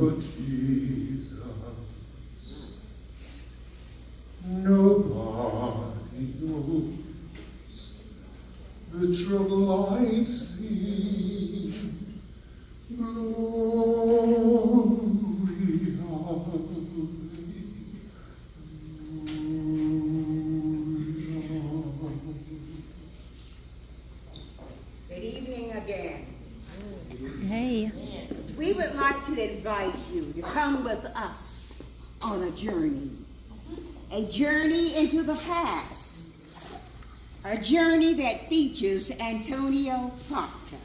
but Jesus. Nobody knows the trouble I see. Glory, Good evening again. Hey. We would like to invite you to come with us on a journey into the past, a journey that features Antonio Proctor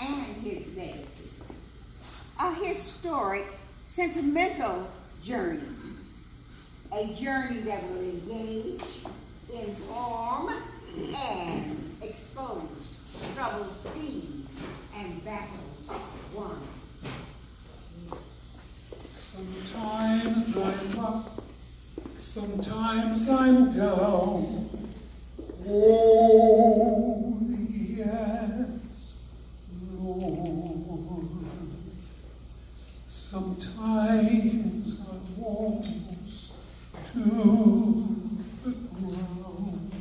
and his legacy, a historic, sentimental journey, a journey that will engage, inform, and expose troubles seen and battles won. Sometimes I'm up, sometimes I'm down. Oh, yes, Lord. Sometimes I walks to the ground.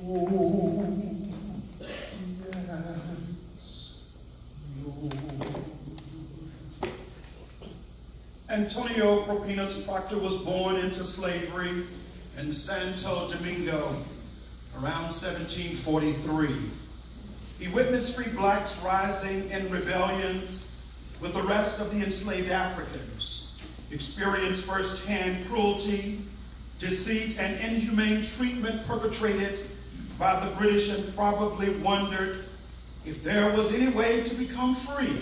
Oh, yes, Lord. Antonio Propinas Proctor was born into slavery in Santo Domingo around 1743. He witnessed free blacks rising in rebellions with the rest of the enslaved Africans, experienced firsthand cruelty, deceit, and inhumane treatment perpetrated by the British, and probably wondered if there was any way to become free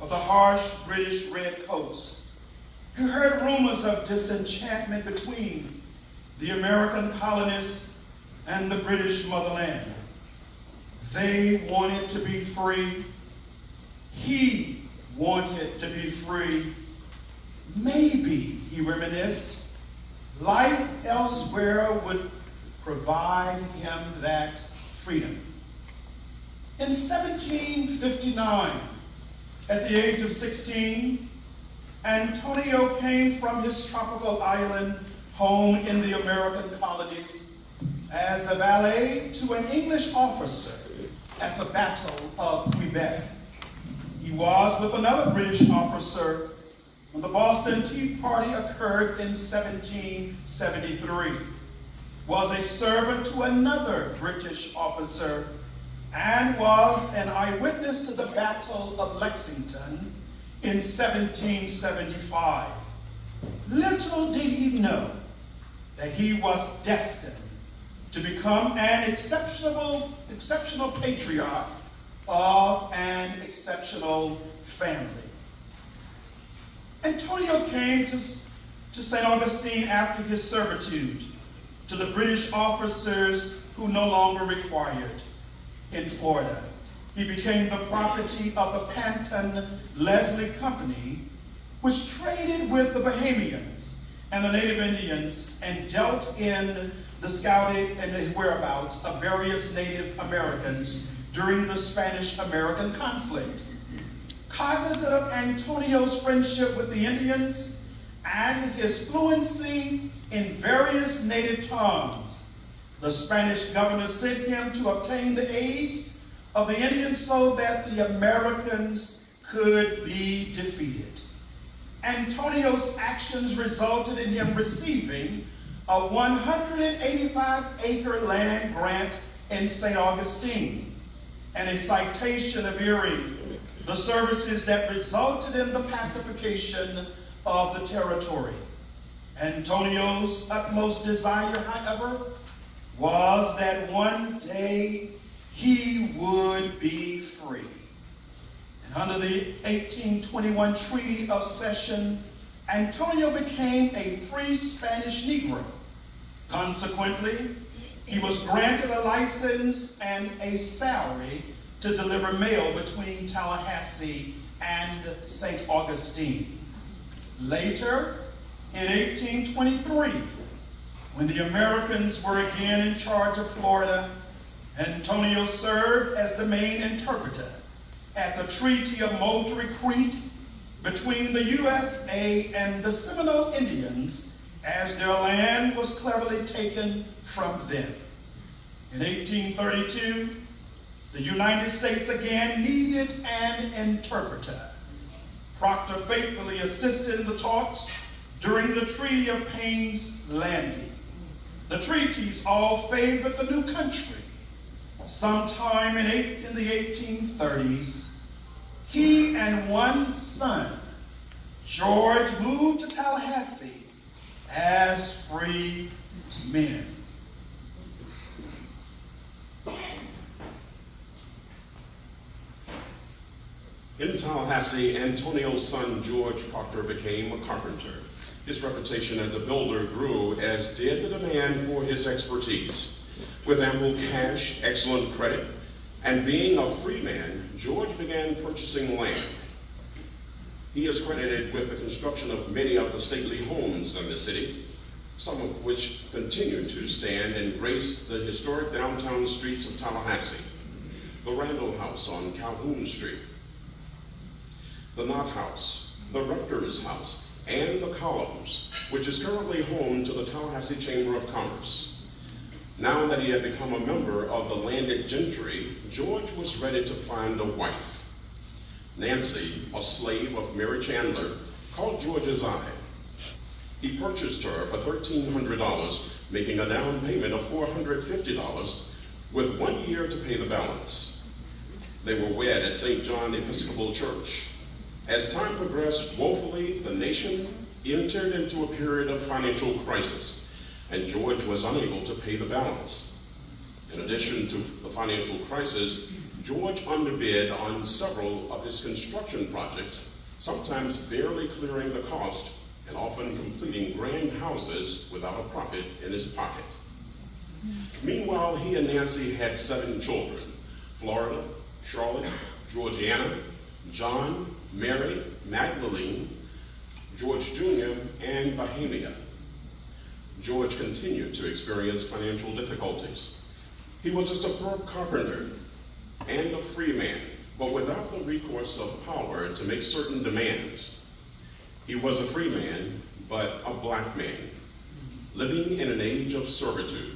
of the harsh British redcoats. He heard rumors of disenchantment between the American colonists and the British motherland. They wanted to be free. He wanted to be free. Maybe, he reminisced, life elsewhere would provide him that freedom. In 1759, at the age of 16, Antonio came from his tropical island home in the American colonies as a valet to an English officer at the Battle of Quebec. He was with another British officer when the Boston Tea Party occurred in 1773, was a servant to another British officer, and was an eyewitness to the Battle of Lexington in 1775. Little did he know that he was destined to become an exceptional patriarch of an exceptional family. Antonio came to St. Augustine after his servitude to the British officers who no longer required in Florida. He became the property of the Panton Leslie Company, which traded with the Bahamians and the Native Indians and dealt in the scouting and the whereabouts of various Native Americans during the Spanish-American conflict. Cognizant of Antonio's friendship with the Indians and his fluency in various native tongues, the Spanish governor sent him to obtain the aid of the Indians so that the Americans could be defeated. Antonio's actions resulted in him receiving a 185-acre land grant in St. Augustine and a citation of Erie, the services that resulted in the pacification of the territory. Antonio's utmost desire, however, was that one day he would be free. And under the 1821 Treaty of Cession, Antonio became a free Spanish Negro. Consequently, he was granted a license and a salary to deliver mail between Tallahassee and St. Augustine. Later, in 1823, when the Americans were again in charge of Florida, Antonio served as the main interpreter at the Treaty of Moultrie Creek between the USA and the Seminole Indians, as their land was cleverly taken from them. In 1832, the United States again needed an interpreter. Proctor faithfully assisted in the talks during the Treaty of Payne's Landing. The treaties all favored the new country. Sometime in the 1830s, he and one son, George, moved to Tallahassee as free men. In Tallahassee, Antonio's son, George Proctor, became a carpenter. His reputation as a builder grew, as did the demand for his expertise. With ample cash, excellent credit, and being a free man, George began purchasing land. He is credited with the construction of many of the stately homes in the city, some of which continue to stand and grace the historic downtown streets of Tallahassee. The Randall House on Calhoun Street, the Knott House, the Rector's House, and the Columns, which is currently home to the Tallahassee Chamber of Commerce. Now that he had become a member of the landed gentry, George was ready to find a wife. Nancy, a slave of Mary Chandler, caught George's eye. He purchased her for $1,300, making a down payment of $450, with 1 year to pay the balance. They were wed at St. John Episcopal Church. As time progressed, woefully, the nation entered into a period of financial crisis, and George was unable to pay the balance. In addition to the financial crisis, George underbid on several of his construction projects, sometimes barely clearing the cost and often completing grand houses without a profit in his pocket. Meanwhile, he and Nancy had 7 children: Florida, Charlotte, Georgiana, John, Mary, Magdalene, George Jr., and Bohemia. George continued to experience financial difficulties. He was a superb carpenter and a free man, but without the recourse of power to make certain demands. He was a free man, but a black man, living in an age of servitude.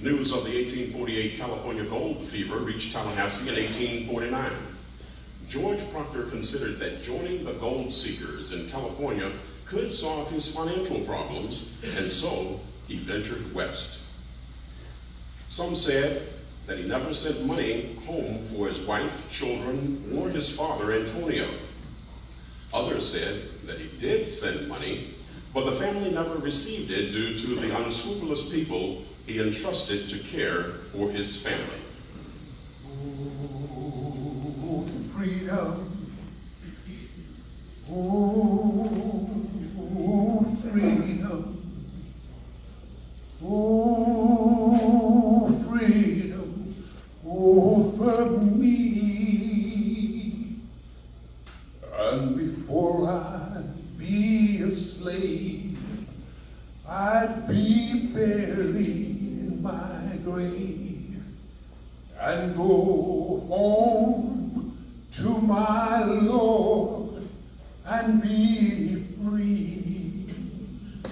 News of the 1848 California gold fever reached Tallahassee in 1849. George Proctor considered that joining the gold seekers in California could solve his financial problems, and so he ventured west. Some said that he never sent money home for his wife, children, or his father, Antonio. Others said that he did send money, but the family never received it due to the unscrupulous people he entrusted to care for his family. Oh, freedom. Oh, freedom. Oh, freedom over me. And before I'd be a slave, I'd be buried in my grave and go home to my Lord and be free.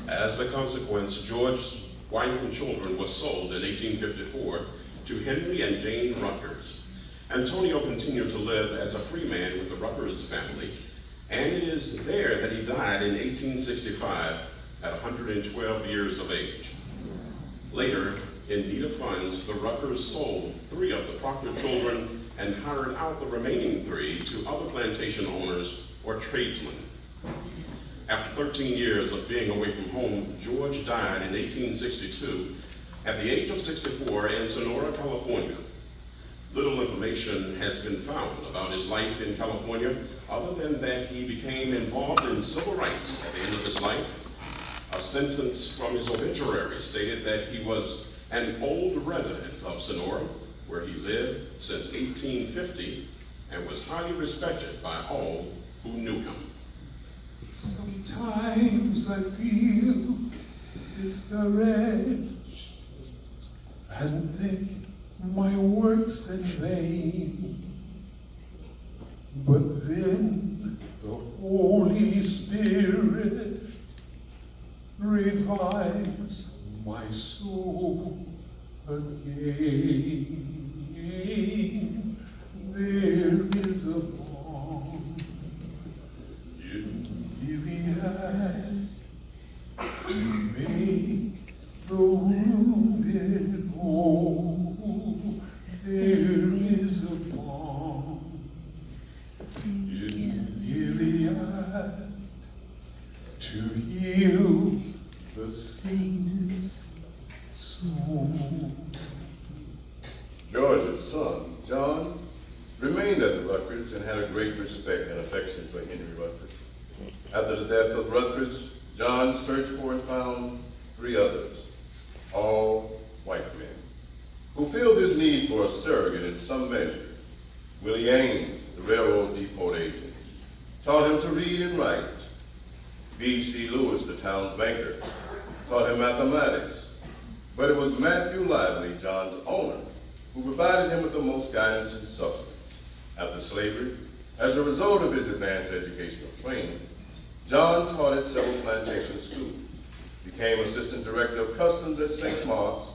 As a consequence, George's wife and children were sold in 1854 to Henry and Jane Rutgers. Antonio continued to live as a free man with the Rutgers family, and it is there that he died in 1865 at 112 years of age. Later, in need of funds, the Rutgers sold 3 of the Proctor children and hired out the remaining 3 to other plantation owners or tradesmen. After 13 years of being away from home, George died in 1862 at the age of 64 in Sonora, California. Little information has been found about his life in California, other than that he became involved in civil rights at the end of his life. A sentence from his obituary stated that he was an old resident of Sonora, where he lived since 1850 and was highly respected by all who knew him. Sometimes I feel discouraged and think my work's in vain. But then the Holy Spirit revives my soul again. There is a balm in Gilead to make the wounded whole. There is a balm in Gilead to heal the saints' soul. George's son, John, remained at the Rutgers and had a great respect and affection for Henry Rutgers. After the death of Rutgers, John searched for and found 3 others, all white men, who filled his need for a surrogate in some measure. Willie Ames, the railroad depot agent, taught him to read and write. B.C. Lewis, the town's banker, taught him mathematics. But it was Matthew Lively, John's owner, who provided him with the most guidance and substance. After slavery, as a result of his advanced educational training, John taught at several plantation schools, became assistant director of customs at St. Mark's,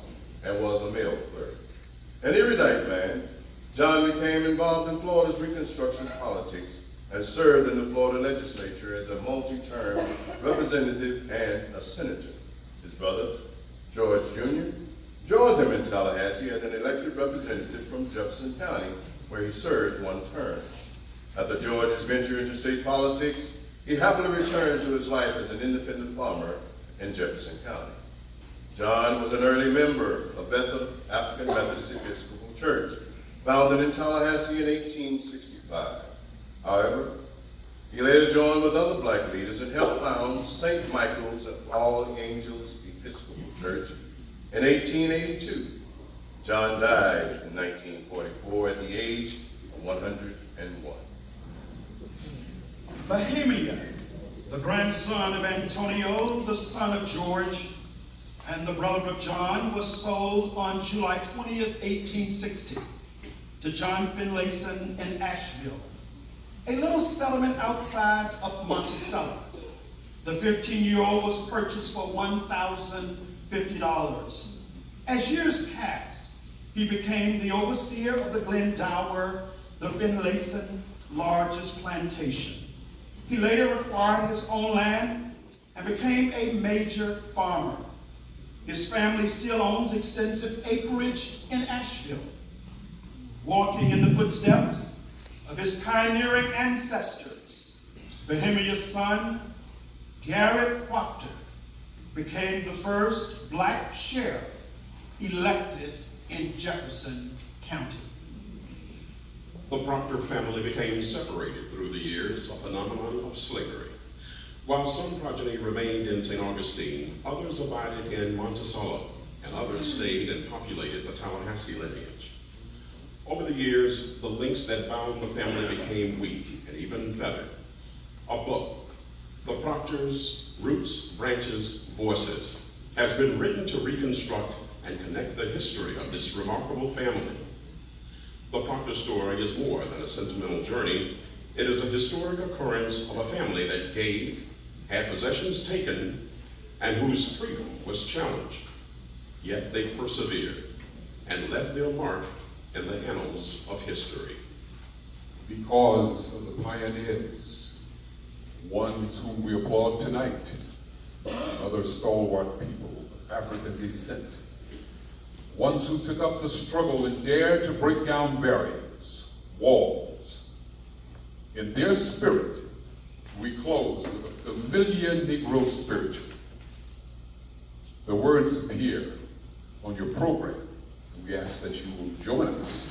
and was a mail clerk. An erudite man, John became involved in Florida's Reconstruction politics and served in the Florida legislature as a multi-term representative and a senator. His brother, George Jr., joined him in Tallahassee as an elected representative from Jefferson County, where he served 1 term. After George's venture into state politics, he happily returned to his life as an independent farmer in Jefferson County. John was an early member of Bethel African Methodist Episcopal Church, founded in Tallahassee in 1865. However, he later joined with other black leaders and helped found St. Michael's of All Angels Episcopal Church in 1882. John died in 1944 at the age of 101. Bohemia, the grandson of Antonio, the son of George, and the brother of John, was sold on July 20th, 1860 to John Finlayson in Asheville, a little settlement outside of Monticello. The 15-year-old was purchased for $1,050. As years passed, he became the overseer of the Glendower, the Finlayson largest plantation. He later acquired his own land and became a major farmer. His family still owns extensive acreage in Asheville. Walking in the footsteps of his pioneering ancestors, Bohemia's son, Garrett Proctor, became the first black sheriff elected in Jefferson County. The Proctor family became separated through the years, a phenomenon of slavery. While some progeny remained in St. Augustine, others abided in Monticello, and others stayed and populated the Tallahassee lineage. Over the years, the links that bound the family became weak and even fettered. A book, The Proctor's Roots, Branches, Voices, has been written to reconstruct and connect the history of this remarkable family. The Proctor story is more than a sentimental journey. It is a historic occurrence of a family that gave, had possessions taken, and whose freedom was challenged. Yet they persevered and left their mark in the annals of history. Because of the pioneers, ones whom we applaud tonight, other stalwart people of African descent, ones who took up the struggle and dared to break down barriers, walls. In their spirit, we close with a familiar Negro spiritual. The words appear on your program, and we ask that you will join us.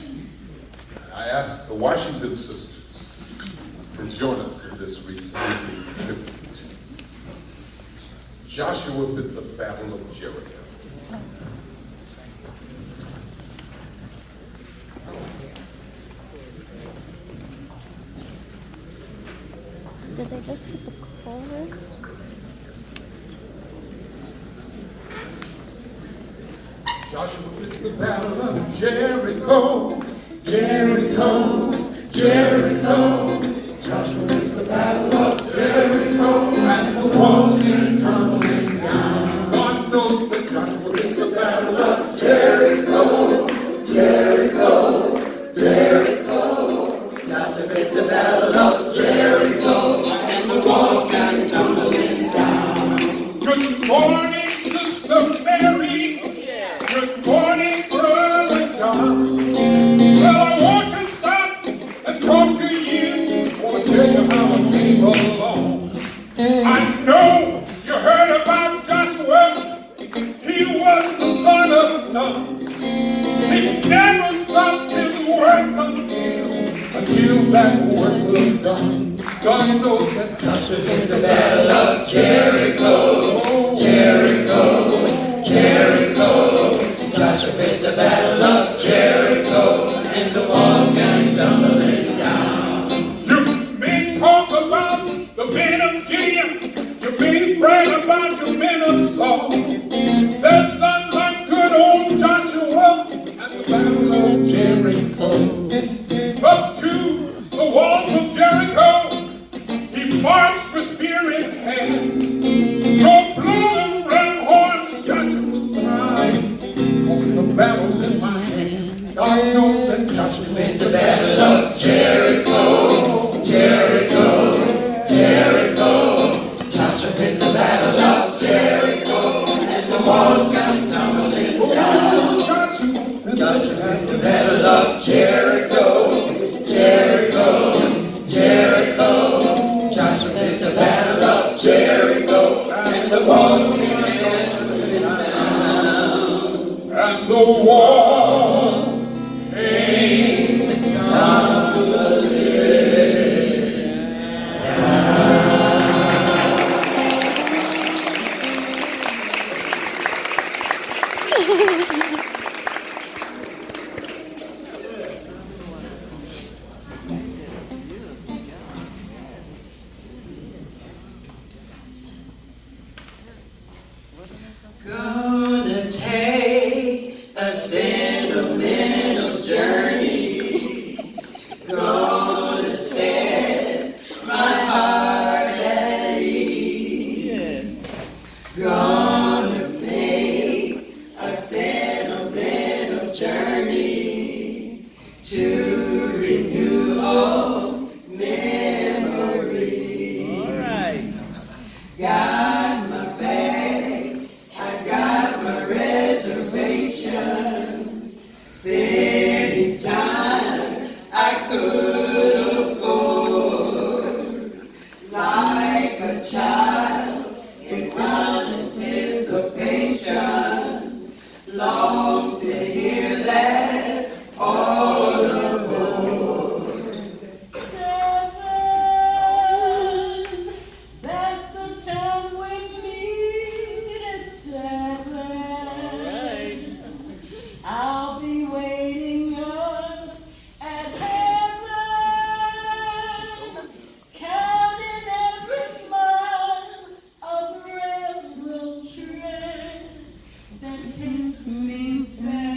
I ask the Washington sisters to join us in this resounding tribute. Joshua at the Battle of Jericho. Did they just put the chorus? Joshua at the Battle of Jericho. Jericho, Jericho. that work was done. God knows that Joshua in the battle of Jericho, Jericho, Jericho. Joshua in the battle of Jericho, and the walls came tumbling down. You may talk about the men of Gideon, you may brag about your men of Saul. There's none like good old Joshua at the battle of Jericho. Up to the walls of Jericho, he marched with spear in hand. No blow them ram horns, Joshua's side, 'cause the battle's in my hand. God knows that Joshua in the battle of Jericho, Jericho, Jericho. Joshua in the battle of Jericho, and the walls come tumbling down. Joshua in the battle of Jericho, Jericho, Jericho. Joshua in the battle of Jericho, and the walls came tumbling down. And the walls came tumbling Gonna take a sentimental journey. Gonna set my heart at ease. Gonna make a sentimental journey to renew old memories. All right. Got my bag, I got my reservation. Any time I could afford. Like a child in round anticipation. Long to hear that all aboard. 7, that's the time we meet at 7. I'll be waiting up at heaven, counting every mile of railroad track that takes me back.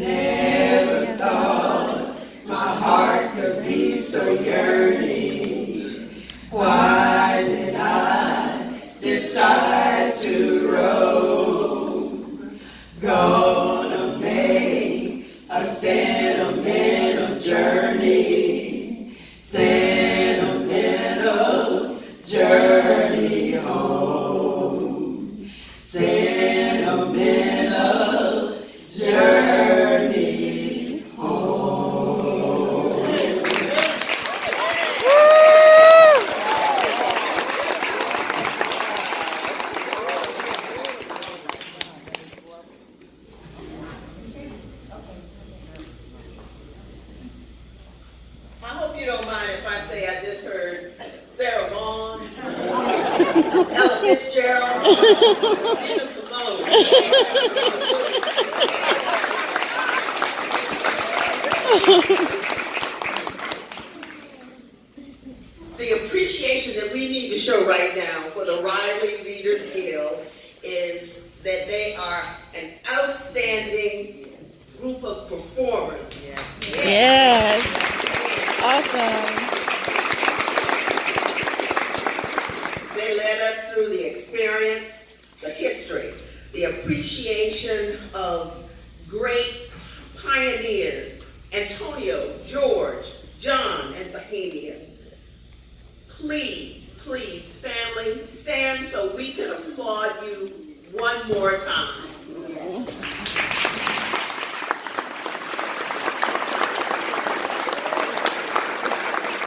Never thought my heart could be so yearning. Why did I decide to roam? Gonna make a sentimental journey, sentimental journey home, sentimental journey home. I hope you don't mind if I say I just heard Sarah Vaughan, Ella Fitzgerald, Nina Simone. The appreciation that we need to show right now for the Riley Readers Guild is that they are an outstanding group of performers. Yes. Awesome. They led us through the experience, the history, the appreciation of great pioneers, Antonio, George, John, and Bohemia. Please, please, family, stand so we can applaud you one more time.